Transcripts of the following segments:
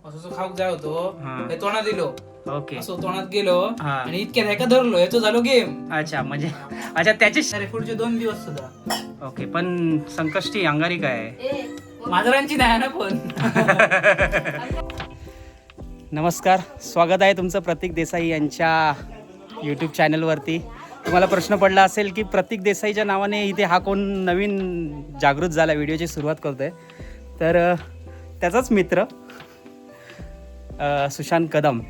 असं खाऊक जाय होतो हा. हे तोंडात दिलो ओके. असं तोंडात गेलो हा. आणि इतक्यात ह्याका धरलो याचो झालो गेम. अच्छा म्हणजे अच्छा त्याची अरे पुढचे 2 दिवस सुद्धा ओके. पण संकष्टी अंगारी काय आहे? माजरांची नाही ना पण. नमस्कार, स्वागत आहे तुमचं प्रतीक देसाई यांच्या यूट्यूब चॅनलवरती. तुम्हाला प्रश्न पडला असेल की प्रतीक देसाईच्या नावाने इथे हा कोण नवीन जागृत झाला व्हिडिओची सुरुवात करतोय. तर त्याचाच मित्र सुशांत कदम.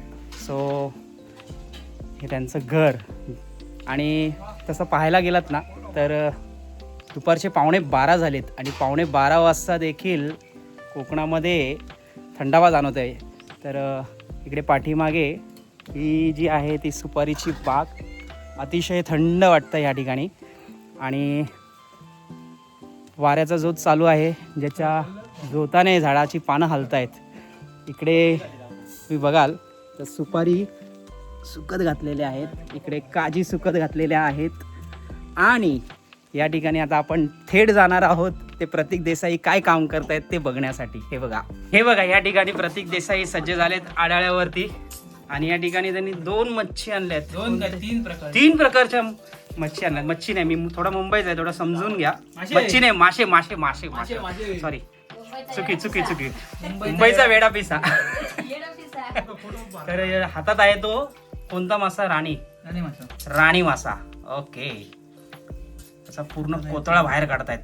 सो हे त्यांचं घर. आणि तसं पाहायला गेलात ना तर दुपारचे 11:15 झालेत आणि 11:15 वाजता देखील कोकणामध्ये थंडावा जाणवत आहे. तर इकडे पाठीमागे ही जी आहे ती सुपारीची बाग. अतिशय थंड वाटतं या ठिकाणी आणि वाऱ्याचा जोत चालू आहे ज्याच्या जोताने झाडाची पानं हलत आहेत. इकडे तुम्ही बघाल तर सुपारी सुकत घातलेल्या आहेत, इकडे काजी सुकत घातलेल्या आहेत आणि या ठिकाणी आता आपण थेट जाणार आहोत ते प्रतीक देसाई काय काम करतायत ते बघण्यासाठी. हे बघा या ठिकाणी प्रतीक देसाई सज्ज झालेत आडाळ्यावरती आणि या ठिकाणी त्यांनी 2 मच्छी आणल्यात. 3 प्रकारच्या मच्छी आणल्यात. मच्छी नाही, मी थोडा मुंबईचा आहे, थोडा समजून घ्या. मच्छी नाही, मासे सॉरी, चुकी मुंबईचा वेडा पिसा. तर हातात आहे तो कोणता मासा? राणी मासा. ओके. असा पूर्ण कोतळा बाहेर काढतायत.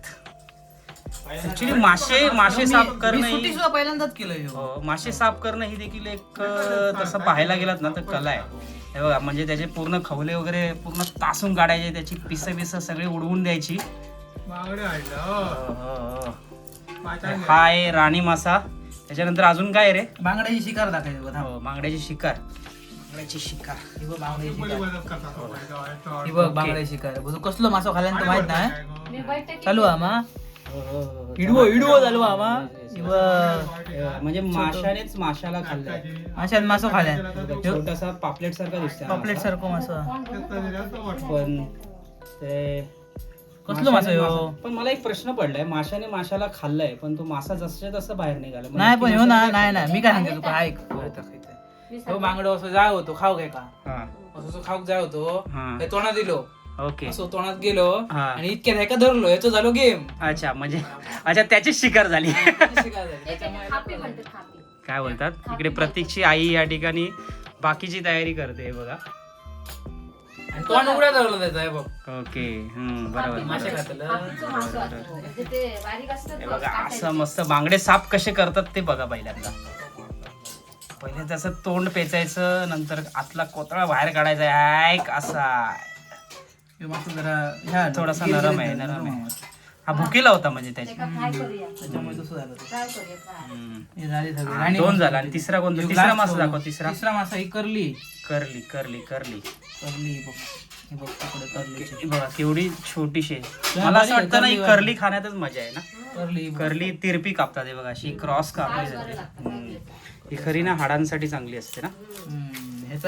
ऍक्च्युली मासे साफ करणं पहिल्यांदाच केलं. मासे साफ करणं ही देखील एक तसं पाहायला गेलात ना तर कला आहे. हे बघा, म्हणजे त्याचे पूर्ण खवले वगैरे पूर्ण तासून काढायचे, त्याची पिस सगळे उडवून द्यायची. हा आहे राणी मासा. त्याच्यानंतर अजून काय रे? बांगड्याची शिकार दाखवायची. बांगड्याची शिकार. बांगड्याची शिकार कसलो मासो खाल्ल्यानंतर माहित नाही. चालू आम्हा इडवो चालू आम्हा म्हणजे माशानेच माशाला खाल्लाय. माशात मासो खाल्ल्या. छोटासा पापलेट सारखा दिसतो. पापलेट सारखं मासो पण ते कसलो मासो ह्यो? पण मला एक प्रश्न पडलाय, माशाने माशाला खाल्लाय पण तो मासा जसच्या तसं बाहेर निघाला. नाही पण ह्यो नाही मी काय सांगते तुका ऐक. तो बांगडो असं जाय होतो खाऊ घे का असं खाऊक जाय होतो हे तोंडात दिलो. ओके. असं तोंडात गेलो आणि इतक्यात ह्याका धरलो याचो झालो गेम. अच्छा म्हणजे अच्छा त्याचीच शिकार झाली. काय बोलतात इकडे प्रतीकची आई या ठिकाणी बाकीची तयारी करते. बघा तोंड उघड्या धरलं त्याचा हे बघ. ओके. बरोबर. मासे खातलं. हे बघा असं मस्त बांगडे साफ कसे करतात ते बघा. पहिले त्याचं तोंड पेचायचं, नंतर आतला कोतळा बाहेर काढायचा. ऐक असा जरा थोडासा नरम आहे. हा भुकीला होता म्हणजे त्याच्यामुळे तसं झालं. हे झाली सगळी. आणि 2 झाला. आणि तिसरा कोणता? तिसरा मासा दाखव. तिसरा मासा ही करली. हे बघ तिकडे करली. बघा केवढी छोटीशी आहे. मला असं वाटतं ना ही करली खाण्यातच मजा आहे ना. करली तिरपी कापतात. हे बघा अशी क्रॉस कापली जाते. ही खरी ना हाडांसाठी चांगली असते ना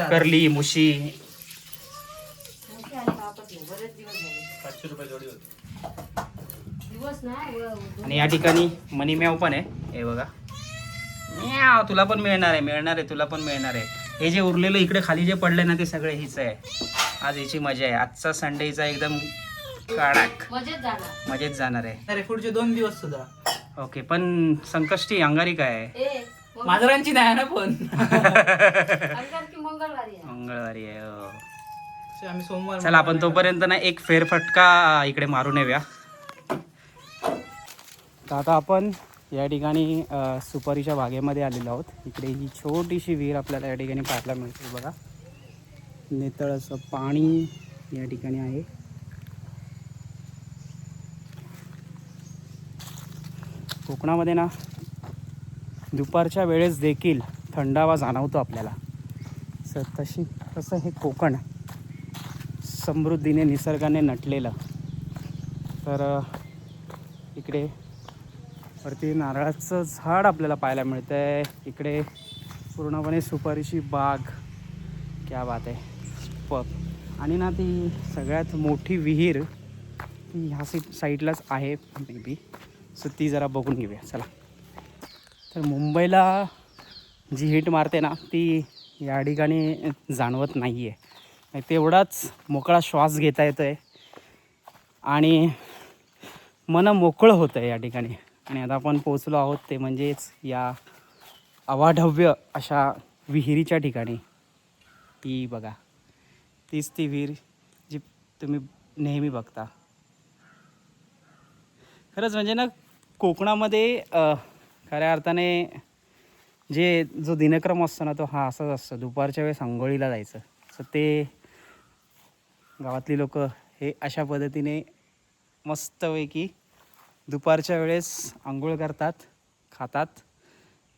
करली, मुशी. 500 रुपये जोडी होती. आणि या ठिकाणी मनी म्याव पण आहे. हे बघा म्याव, तुला पण मिळणार आहे, तुला पण मिळणार आहे. हे जे उरलेलं इकडे खाली जे पडले ना ते सगळे हिच आहे. आज याची मजा आहे. आजचा संडेचा एकदम काडाक मजेत जाणार आहे. अरे पुढचे 2 दिवस सुद्धा. ओके. पण संकष्टी अंगारी काय आहे? माजरांची नाही ना पण. मंगळवारी आहे. आम्ही सोमवार. चला आपण तोपर्यंत ना एक फेरफटका इकडे मारून येऊया. तर आता आपण या ठिकाणी सुपारीच्या बागेमध्ये आलेलो आहोत. इकडे ही छोटीशी विहीर आपल्याला या ठिकाणी पाहायला मिळते. बघा नितळ असं पाणी या ठिकाणी आहे. कोकणामध्ये ना दुपारच्या वेळेस देखील थंडावा जाणवतो आपल्याला. तसं हे कोकण समृद्धीने निसर्गाने नटलेलं. तर इकडे वरती नारळाचं झाड आपल्याला पाहायला मिळतं आहे. इकडे पूर्णपणे सुपारीची बाग. क्या बात आहे. आणि ना ती सगळ्यात मोठी विहीर ती ह्या साईडलाच आहे मे बी. सो ती जरा बघून घेऊया चला. तर मुंबईला जी हिट मारते ना ती या ठिकाणी जाणवत नाही आहे. तेवढाच मोकळा श्वास घेता येतो आहे आणि मन मोकळं होतं आहे या ठिकाणी. आणि आता आपण पोचलो आहोत ते म्हणजेच या अवाढव्य अशा विहिरीच्या ठिकाणी. ती बघा, तीच ती विहीर जी तुम्ही नेहमी बघता. खरंच म्हणजे ना कोकणामध्ये खऱ्या अर्थाने जो दिनक्रम असतो ना तो हा असाच असतो. दुपारच्या वेळेस आंघोळीला जायचं. सो ते गावातली लोक हे अशा पद्धतीने मस्तपैकी दुपारच्या वेळेस आंघोळ करतात, खातात,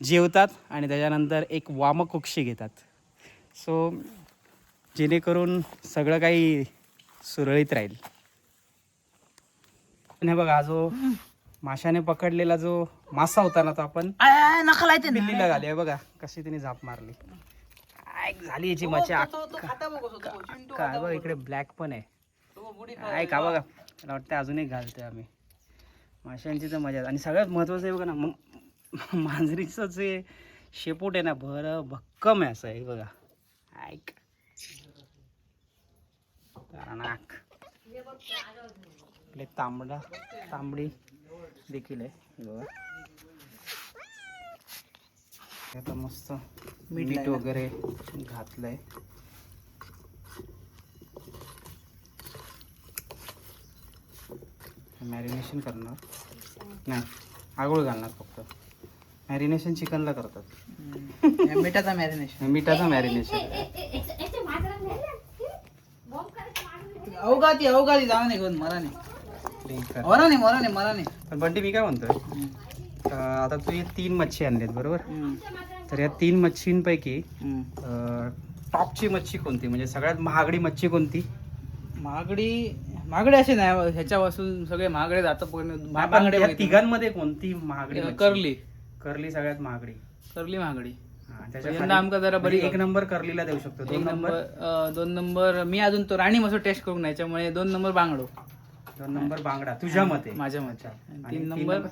जेवतात आणि त्याच्यानंतर एक वामकुक्षी घेतात. सो जेणेकरून सगळं काही सुरळीत राहील. आणि बघा जो माशाने पकडलेला जो मासा होता ना तो आपण नखला येते दिल्लीला घाली. बघा कशी तिने झाप मारली. झाली याची मच्छी. काय बघ इकडे ब्लॅक पण आहे. काय का बघा, मला वाटतं अजून एक घालतोय आम्ही. माशांची तर मजा. आणि सगळ्यात महत्वाचं आहे बघा ना, मांजरीचं जे शेपूट आहे ना भक्कम आहे असं आहे बघा. ऐक नाक इकडे तांबडी देखील आहे बघा. आता मस्त मीठ वगैरे घातलंय. मॅरिनेशन करणार नाही, आगोळ घालणार फक्त. मॅरिनेशन चिकनला करतात. मिठाचा मॅरिनेशन. अवघाती जाऊ नये घेऊन मराने. पण बंटी मी काय म्हणतोय, आता तू हे 3 मच्छी आणल्यात बरोबर. तर या 3 मच्छींपैकी टॉपची मच्छी कोणती, म्हणजे सगळ्यात महागडी मच्छी कोणती? महागडे असे नाही, ह्याच्यापासून सगळे महागडे जातात. तिघांमध्ये कोणती महागडी? करली सगळ्यात महागडी. महागडी. आमका जरा बरी 1 नंबर करलीला देऊ शकतो. 2 नंबर मी अजून तो राणी मसो टेस्ट करून नाही, त्यामुळे 2 नंबर बांगडो. 2 नंबर बांगडा तुझ्या मते? माझ्या मते. 3 नंबर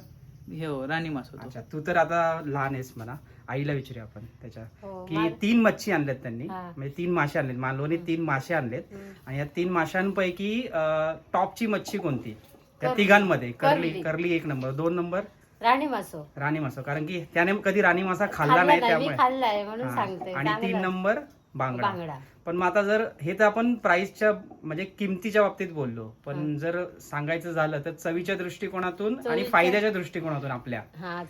हे राणी मासो. अच्छा, तू तर आता लहान आहेस म्हणा, आईला विचारूया आपण त्याच्या की 3 मच्छी आणल्यात त्यांनी, म्हणजे 3 मासे आणलेत मालवणी. 3 मासे आणलेत आणि या 3 माशांपैकी टॉपची मच्छी कोणती त्या तिघांमध्ये? करली 1 नंबर. 2 नंबर राणी मासो, कारण की त्याने कधी राणी मासा खाल्ला नाही त्यामुळे. आणि 3 नंबर बांगडा. पण मग आता जर हे तर आपण प्राइसच्या म्हणजे किमतीच्या बाबतीत बोललो, पण जर सांगायचं झालं तर चवीच्या दृष्टिकोनातून आणि फायद्याच्या दृष्टिकोनातून आपल्या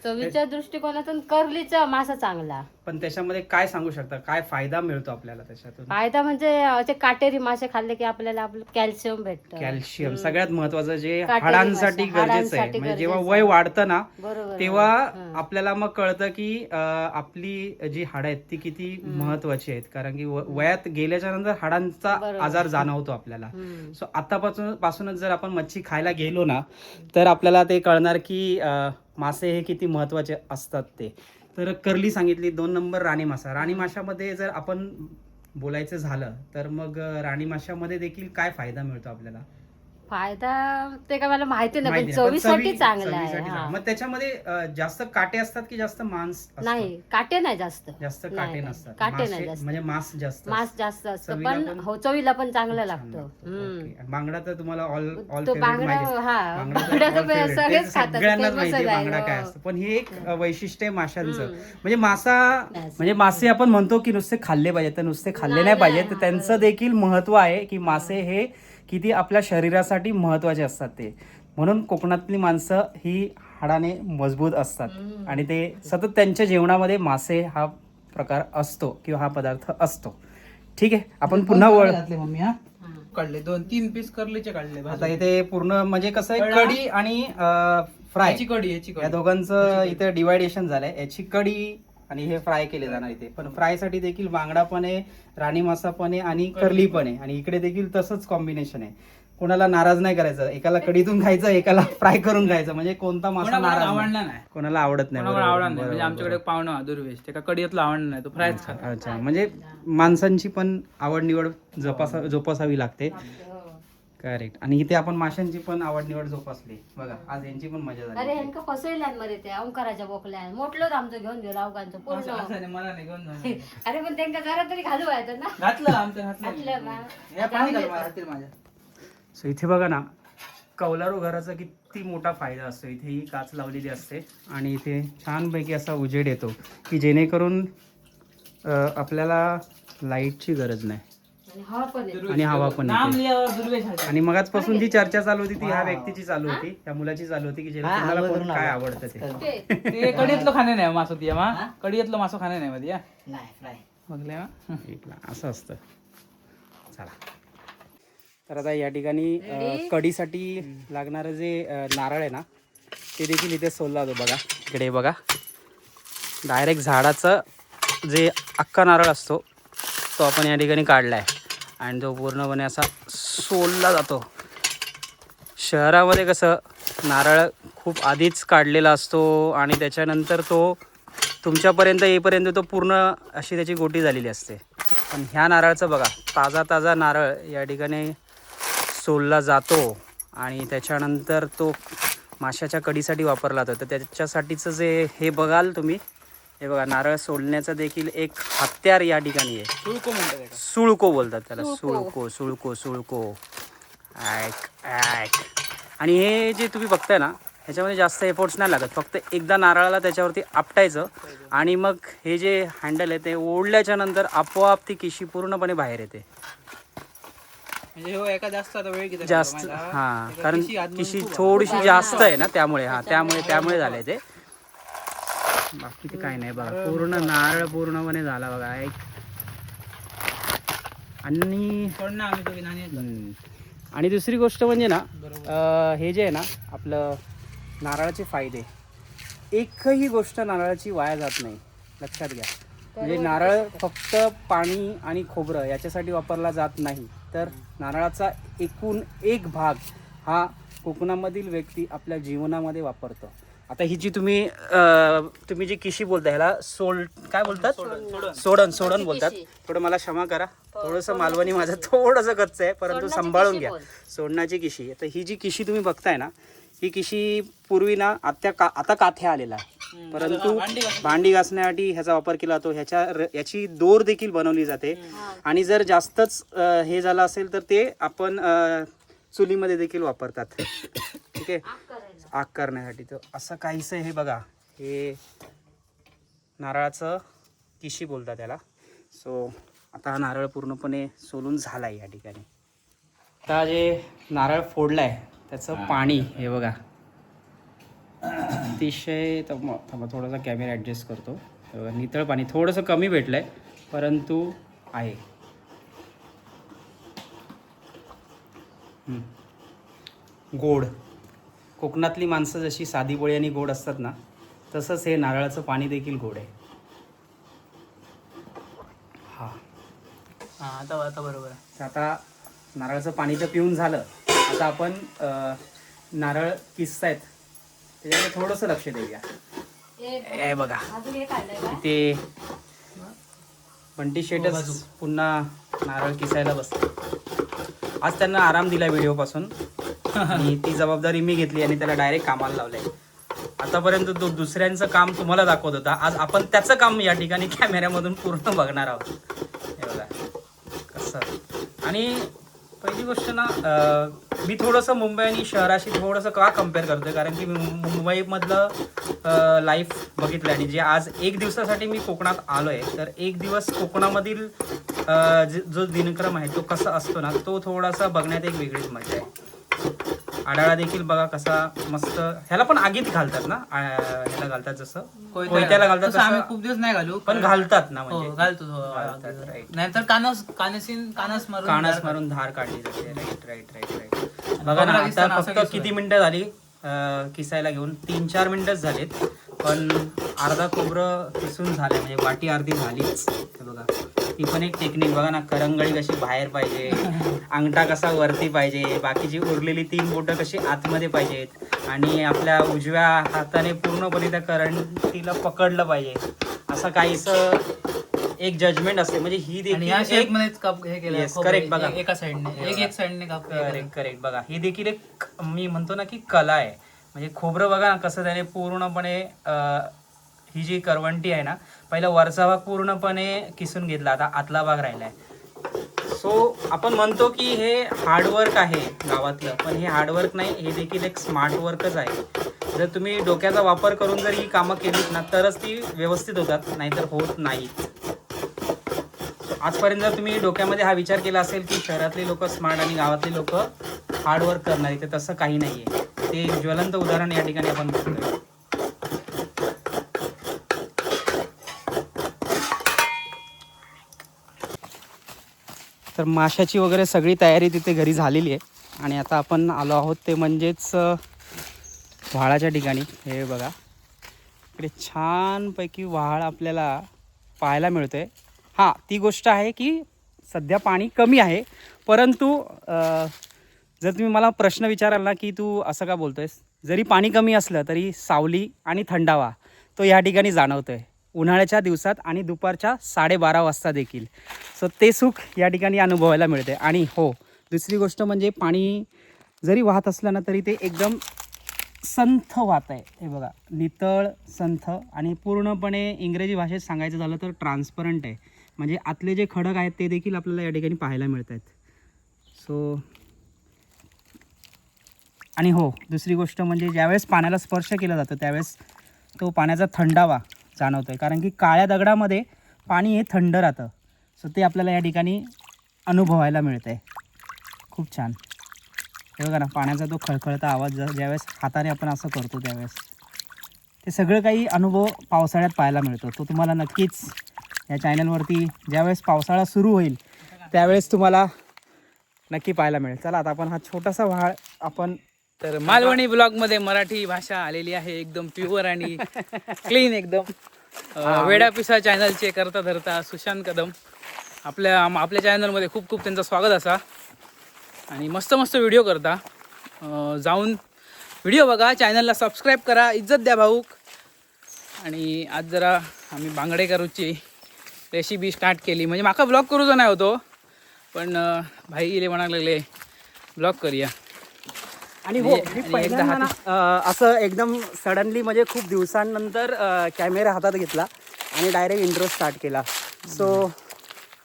चवीच्या दृष्टिकोनातून करलीचा मासा चांगला. पण त्याच्यामध्ये काय सांगू शकता, काय फायदा मिळतो आपल्याला त्याच्यातून? फायदा म्हणजे काटेरी मासे खाल्ले की आपल्याला कॅल्शियम भेटतं. कॅल्शियम सगळ्यात महत्वाचं, जे हाडांसाठी गरजेचं आहे. म्हणजे जेव्हा वय वाढतं ना तेव्हा आपल्याला मग कळतं की आपली जी हाडं आहेत ती किती महत्वाची आहेत, कारण की वयात गेल्याच्या नंतर हाडांचा आजार जाणवतो आपल्याला. सो आतापासूनच जर आपण मच्छी खायला गेलो ना तर आपल्याला ते कळणार की मासे हे किती महत्वाचे असतात ते. तर करली सांगितली. 2 नंबर राणी मासा. राणी माशामध्ये जर आपण बोलायचं झालं तर मग राणी माशामध्ये देखील काय फायदा मिळतो आपल्याला? फायदा ते काय मला माहिती नाही, पण चवीसाठी चांगला आहे. मग त्याच्यामध्ये जास्त काटे असतात की जास्त मांस? नाही, काटे नाही जास्त काटे नसतात. काटे नाही जास्त, म्हणजे मांस जास्त असतं, पण चवीला पण चांगलं लागतं. बांगडा तर तुम्हाला सगळ्यांनाच माहिती बांगडा काय असतं. पण हे एक वैशिष्ट्य आहे माशांचं. म्हणजे मासे आपण म्हणतो की नुसते खाल्ले पाहिजे, तर नुसते खाल्ले नाही पाहिजे, तर त्यांचं देखील महत्व आहे की मासे हे किती आपल्या शरीरासाठी महत्वाचे असतात ते. म्हणून कोकणातली माणसं ही हाडाने मजबूत असतात आणि ते सतत त्यांच्या जेवणामध्ये मासे हा प्रकार असतो किंवा हा पदार्थ असतो. ठीक आहे, आपण पुन्हा मम्मी काढले 2-3 पीस करलीचे काढले. आता इथे पूर्ण म्हणजे कसं आहे, कढी आणि फ्राय, या दोघांचं इथे डिवायडेशन झालंय. याची कढी आणि हे फ्राय केले जाणार इथे. पण फ्राय साठी देखील बांगडा पण आहे, राणी मासा पण आहे आणि करली पण आहे. आणि इकडे देखील तसंच कॉम्बिनेशन आहे. कोणाला नाराज नाही करायचं, एकाला कढीतून खायचं, एकाला फ्राय करून खायचं, म्हणजे कोणता मासा नाराज आवडणार नाही, कोणाला आवडत नाही. म्हणजे आमच्याकडे पाहुणा दुर्वेश ते का कढीतला आवडणार नाही, तो फ्रायच खातो. अच्छा, म्हणजे माणसांची पण आवड निवड जोपासावी लागते. करेक्ट. आणि इथे आपण माशांची पण आवड निवड जोपासली बघा. आज यांची पण मजा अरे झाली. ह्यांका फसवल्यान मध्ये ते ओंकाराच्या बोकल्यान मोठलं आमचं घेऊन गेलो अवघांचं पूर्ण. असं नाही, मला नाही घेऊन जाणार. अरे पण त्यांना जरा तरी घालू व्हायचं ना. घातलं आमचं घातलं घातलं ना. या पाणी घाल मला हातील माझ्या. सो इथे बघा ना, कौलारू घराचा किती मोठा फायदा असतो. इथे ही काच लावलेली असते आणि इथे छानपैकी असा उजेड येतो की जेणेकरून आपल्याला लाईटची गरज नाही आणि हवा पण येते. आणि हवा पण नाम येते. लिहावर दुर्वेश आहे. आणि मगाचपासून जी चर्चा चालू होती ती ह्या व्यक्तीची चालू होती, त्या मुलाची चालू होती की ज्याला तुम्हाला कोण काय आवडतं ते. ते कढीतलं खाणे नाही मासो ती मा कढीतलं मासो खाणे नाही मध्ये बघले असं असतं. चला तर आता या ठिकाणी कढीसाठी लागणारं जे नारळ आहे ना ते देखील इथे सोलला होतो बघा. इकडे बघा, डायरेक्ट झाडाचं जे अख्खा नारळ असतो तो आपण या ठिकाणी काढला आहे आणि तो पूर्णपणे असा सोलला जातो. शहरामध्ये कसं नारळ खूप आधीच काढलेला असतो आणि त्याच्यानंतर तो तुमच्यापर्यंत येईपर्यंत तो पूर्ण अशी त्याची गोटी झालेली असते. पण ह्या नारळाचं बघा, ताजा ताजा नारळ या ठिकाणी सोलला जातो आणि त्याच्यानंतर तो माशाच्या कढीसाठी वापरला जातो. तर त्याच्यासाठीचं जे हे बघाल तुम्ही, हे बघा, नारळ सोलण्याचं देखील एक हत्यार या ठिकाणी आहे. सुळको म्हणतात. सुळको बोलतात त्याला. सुळको सुळको सुळको ॲक ॲक. आणि हे जे तुम्ही बघताय ना ह्याच्यामध्ये जास्त एफर्ट्स नाही लागत. फक्त एकदा नारळाला त्याच्यावरती आपटायचं आणि मग हे जे हँडल आहे ते ओढल्याच्या नंतर आपोआप ती किशी पूर्णपणे बाहेर येते. म्हणजे हो एका जास्त आता वेळ घेतात जास्त हां, कारण किशी थोडीशी जास्त आहे ना त्यामुळे. हां, त्यामुळे झालंय ते. बाकी ते काही नाही बघा. पूर्ण नारळ पूर्णपणे झाला बघा एक. आणि दुसरी गोष्ट म्हणजे ना हे जे आहे ना आपलं नारळाचे फायदे, एकही गोष्ट नारळाची वाया जात नाही, लक्षात घ्या. म्हणजे नारळ फक्त पाणी आणि खोबरं याच्यासाठी वापरला जात नाही, तर नारळाचा एकूण एक भाग हा कोकणामधील व्यक्ती आपल्या जीवनामध्ये वापरतो. आता ही जी तुम्ही जी किशी बोलता ह्याला काय बोलतात? सोडण बोलतात. थोडं मला क्षमा करा, थोडंसं मालवणी माझं थोडंसं कच्चं आहे, परंतु सांभाळून घ्या. सोडण्याची किशी. आता ही जी किशी तुम्ही बघताय ना, ही किशी पूर्वी ना आता काथ्या आलेला आहे, परंतु भांडी घासण्यासाठी ह्याचा वापर केला जातो. याची दोर देखील बनवली जाते आणि जर जास्तच हे झालं असेल तर ते आपण चुलीमध्ये देखील वापरतात. ठीक आहे, आग करण्यासाठी. तर असं काहीसं हे बघा, हे नारळाचं किशी बोलतात त्याला. सो आता हा नारळ पूर्णपणे सोलून झाला आहे या ठिकाणी. आता जे नारळ फोडलं आहे त्याचं पाणी हे बघा, अतिशय थांबा थोडासा कॅमेरा ॲडजस्ट करतो. हे बघा, नितळ पाणी, थोडंसं कमी भेटलं आहे परंतु आहे. गोड. कोकणातली माणसं जशी साधीभोळी आणि गोड असतात ना, तसंच हे नारळाचं पाणी देखील गोड आहे. हां, आता बरोबर आहे. आता नारळाचं पाणी तर पिऊन झालं. आता आपण नारळ किसतायत त्याच्याकडे थोडंसं लक्ष देऊया. हे बघा, ते बंटी शेटच पुन्हा नारळ किसायला बसले. आज त्यांना आराम दिला व्हिडिओपासून आणि ती जबाबदारी मी घेतली आणि त्याला डायरेक्ट कामाला लावलंय. आतापर्यंत तो दुसऱ्यांचं काम तुम्हाला दाखवत होता, आज आपण त्याचं काम या ठिकाणी कॅमेऱ्यामधून पूर्ण बघणार आहोत. हे बघा कसं. आणि पहिली गोष्ट ना, मी थोडंसं मुंबई आणि शहराशी थोडंसं का कम्पेअर करतोय, कारण की मी मुंबईमधलं लाईफ बघितलं आणि जे आज एक दिवसासाठी मी कोकणात आलो आहे, तर एक दिवस कोकणामधील जो दिनक्रम आहे तो कसा असतो ना, तो थोडासा बघण्यात एक वेगळीच मजा आहे. आडाळा देखील बघा कसा मस्त. ह्याला पण आगीत घालतात ना, ह्याला घालतात जसं कोयत्याला घालतात तसं. आम्ही खूप दिवस नाही घालू, पण घालतात ना, म्हणजे घालतो. नाहीतर कानस मारून धार काढली जाते. राईट. बघा ना, आता फक्त किती मिनिटं झाली किसायला घेऊन? 3-4 मिनिटच झालेत, पण अर्धा खोबरं किसून झालं, म्हणजे वाटी अर्धी झालीच. बघा, ती पण एक टेक्निक बघा ना, करंगळी कशी बाहेर पाहिजे, अंगठा कसा वरती पाहिजे, बाकीची उरलेली 3 बोटं कशी आतमध्ये पाहिजेत आणि आपल्या उजव्या हाताने पूर्णपणे त्या करंटीला पकडलं पाहिजे. असं काहीसं एक जजमेंट असते, म्हणजे ही आणि देखील या एक शेप मध्येच काप हे केलं Yes, correct बघा. एका साइडने एक साइडने काप करेक्ट करेक्ट बघा, ही देखील एक मी म्हणतो ना की कला आहे. म्हणजे खोबरं बघा ना कसं त्याने पूर्णपणे ही जी करवंटी आहे ना, पहिला वरचा भाग पूर्णपणे किसून घेतला, आता आतला भाग राहिलाय. सो आपण म्हणतो की हे हार्डवर्क आहे गावातलं, पण हे हार्डवर्क नाही, हे देखील एक स्मार्ट वर्कच आहे. जर तुम्ही डोक्याचा वापर करून जर ही कामं केलीत ना तरच ती व्यवस्थित होतात, नाहीतर होत नाही. आजपर्यंत जर तुम्ही डोक्यामध्ये हा विचार केला असेल की शहरातली लोक स्मार्ट आणि गावातली लोक हार्डवर्क करणारी, तर तसं काही नाही आहे. ते ज्वलंत उदाहरण या ठिकाणी आपण बघतोय. तर माशाची वगैरे सगळी तयारी तिथे घरी झालेली आहे आणि आता आपण आलो आहोत ते म्हणजेच व्हाळाच्या ठिकाणी. हे बघा इकडे छानपैकी व्हाळ आपल्याला पाहायला मिळतो आहे. हां, ती गोष्ट आहे की सध्या पाणी कमी आहे, परंतु जर तुम्ही मला प्रश्न विचाराल ना की तू असं का बोलतो आहेस, जरी पाणी कमी असलं तरी सावली आणि थंडावा तो या ठिकाणी जाणवतो आहे, उन्हाळ्याच्या दिवसात आणि दुपारच्या 12:30 वाजता देखील. सो ते सुख या ठिकाणी अनुभवायला मिळते. आणि हो, दुसरी गोष्ट म्हणजे पाणी जरी वाहत असलं ना तरी ते एकदम संथ वाहत आहे. हे बघा, नितळ, संथ आणि पूर्णपणे इंग्रजी भाषेत सांगायचं झालं तर ट्रान्सपरंट आहे. म्हणजे आतले जे खडक आहेत ते देखील आपल्याला या ठिकाणी पाहायला मिळत आहेत. सो आणि हो, दुसरी गोष्ट म्हणजे ज्यावेळेस पाण्याला स्पर्श केला जातो त्यावेळेस तो पाण्याचा थंडावा जाणवतो आहे, कारण की काळ्या दगडामध्ये पाणी हे थंड राहतं. सो ते आपल्याला या ठिकाणी अनुभवायला मिळतं आहे. खूप छान. हे बघा ना, पाण्याचा तो खळखळता आवाज ज्यावेळेस हाताने आपण असं करतो त्यावेळेस ते सगळं काही अनुभव पावसाळ्यात पाहायला मिळतो. तो तुम्हाला नक्कीच या चॅनलवरती ज्यावेळेस पावसाळा सुरू होईल त्यावेळेस तुम्हाला नक्की पाहायला मिळेल. चला आता आपण हा छोटासा व्हाळ आपण तर मालवणी ब्लॉग मध्ये मराठी भाषा आलेली आहे, एकदम प्युअर आणि क्लीन एकदम. वेडा पिसा चॅनलचे करता धरता सुशांत कदम आपल्या चॅनलमध्ये खूप खूप त्यांचं स्वागत असा. आणि मस्त मस्त व्हिडिओ करता, जाऊन व्हिडिओ बघा, चॅनलला सबस्क्राईब करा, इज्जत द्या भाऊक. आणि आज जरा आम्ही बांगडे करूची रेसिपी स्टार्ट केली, म्हणजे माका ब्लॉग करूचा नाही होतो, पण भाई इले म्हणायला लागले ब्लॉग करूया. आणि हो, मी पहिल्यांदा ना असं एकदम सडनली म्हणजे खूप दिवसांनंतर कॅमेरा हातात घेतला आणि डायरेक्ट इंट्रो स्टार्ट केला. सो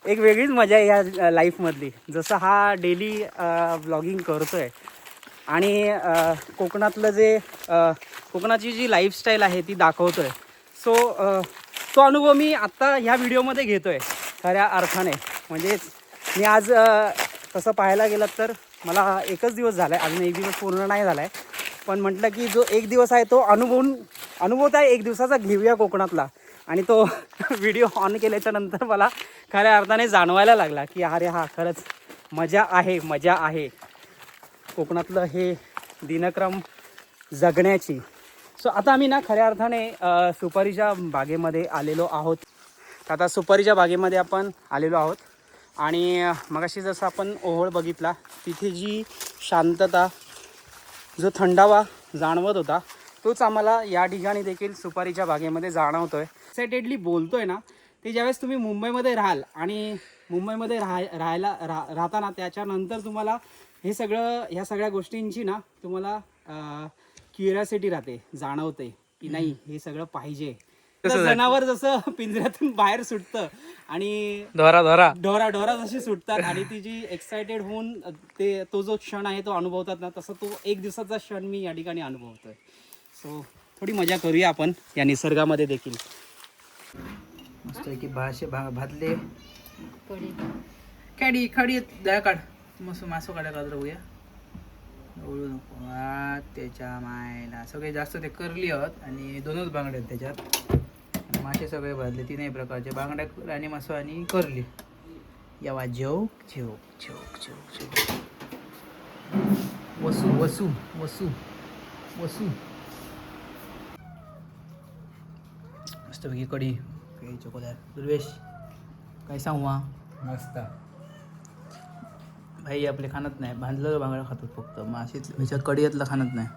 एक वेगळीच मजा आहे या लाईफमधली. जसं हा डेली व्लॉगिंग करतो आहे आणि कोकणातलं जे कोकणाची जी लाईफस्टाईल आहे ती दाखवतो आहे. सो तो अनुभव मी आत्ता ह्या व्हिडिओमध्ये घेतो आहे खऱ्या अर्थाने. म्हणजे मी आज तसं पाहायला गेलं तर मला एकच दिवस झाला आहे, अजून एक दिवस पूर्ण नाही झाला आहे, पण म्हटलं की जो एक दिवस आहे तो अनुभवता एक दिवसाचा घेऊया कोकणातला. आणि तो व्हिडिओ ऑन केल्याच्या नंतर मला खऱ्या अर्थाने जाणवायला लागला की अरे हा खरंच मजा आहे कोकणातलं हे दिनक्रम जगण्याची. सो आता आम्ही ना खऱ्या अर्थाने सुपारीच्या बागेमध्ये आलेलो आहोत. आता सुपारीच्या बागेमध्ये आपण आलेलो आहोत आणि मगाशी जसं आपण ओहोळ बघितला तिथे जी शांतता, जो थंडावा जाणवत होता तोच आम्हाला या ठिकाणी देखील सुपारीच्या बागेमध्ये जाणवतो आहे. एक्सायटेडली बोलतो आहे ना, ते ज्यावेळेस तुम्ही मुंबईमध्ये राहाल आणि मुंबईमध्ये राहताना त्याच्यानंतर तुम्हाला ह्या सगळ्या गोष्टींची ना तुम्हाला क्युरिओसिटी राहते, जाणवते की नाही हे सगळं पाहिजे. जनावर जसं पिंजऱ्यातून बाहेर सुटतं आणि ढोरा जशी सुटतात आणि ती जी एक्सायटेड होऊन तो जो क्षण आहे तो अनुभवतात ना, तसं तो एक दिवसाचा क्षण मी या ठिकाणी अनुभवतोय. सो थोडी मजा करूया आपण या निसर्गामध्ये देखील. मस्त की भातले खडी दया काढ, मस्त मासो काढायला बघूया. ओळू नको त्याच्या मायला, सगळे जास्त ते करली आहोत आणि 2च बांगडे आहेत त्याच्यात. मासे सगळे भाजले 3 प्रकारचे, बांगड्या, राणी मासो आणि करली. यावा झोक झोक झोक झोक झोक वसू वसू वसू वसू. मस्तपैकी कढी काही चोकोदार. दुर्वेश काय सांगू मस्त भाई, आपले खाणत नाही, भाजलेलं बांगडा खातात फक्त, माशीत ह्याच्यात कढीयातलं खाणत नाही.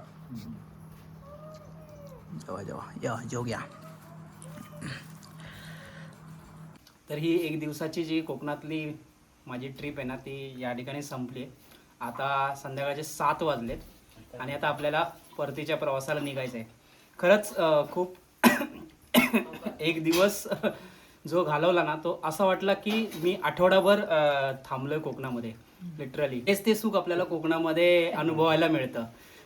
जेव्हा या जेव घ्या. तर ही 1 दिवसाची जी कोकणातली माझी ट्रिप आहे ना ती या ठिकाणी संपली. आता संध्याकाळचे 7 वाजलेत आणि आता आपल्याला परतीच्या प्रवासाला निघायचं आहे. खरंच खूप एक दिवस जो घालवला ना तो असा वाटला की मी आठवडाभर थांबलोय कोकणामध्ये. लिटरली तेच ते सुख आपल्याला कोकणामध्ये अनुभवायला मिळतं.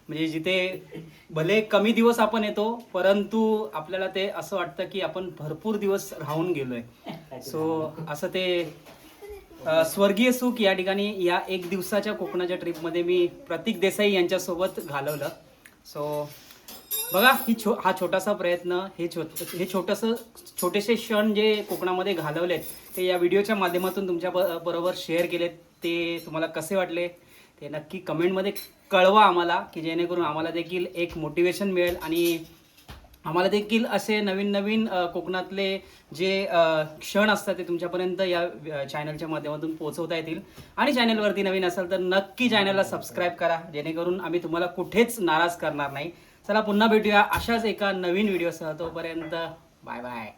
म्हणजे जिथे भले कमी दिवस आपण येतो परंतु आपल्याला ते असं वाटतं की आपण भरपूर दिवस राहून गेलोय. सो असं ते स्वर्गीय सुख या ठिकाणी या 1 दिवसाच्या कोकणाच्या ट्रिपमध्ये मी प्रतीक देसाई यांच्यासोबत घालवलं. सो बघा हा छोटासा प्रयत्न, हे छोटेसे क्षण जे कोकणामध्ये घालवलेत ते या व्हिडिओच्या माध्यमातून तुमच्या बरोबर शेअर केलेत. ते तुम्हाला कसे वाटले ते नक्की कमेंटमध्ये कळवा आम्हाला, की जेणेकरून आम्हाला देखील एक मोटिवेशन मिळेल आणि आम्हाला देखील असे नवीन नवीन कोकणातले जे क्षण असतात ते तुमच्यापर्यंत या चॅनलच्या माध्यमातून पोहोचवता येतील. आणि चॅनलवरती नवीन असाल तर नक्की चॅनलला सबस्क्राईब करा, जेणेकरून आम्ही तुम्हाला कुठेच नाराज करणार नाही. चला पुन्हा भेटूया अशाच एका नवीन व्हिडिओसह. तोपर्यंत बाय बाय.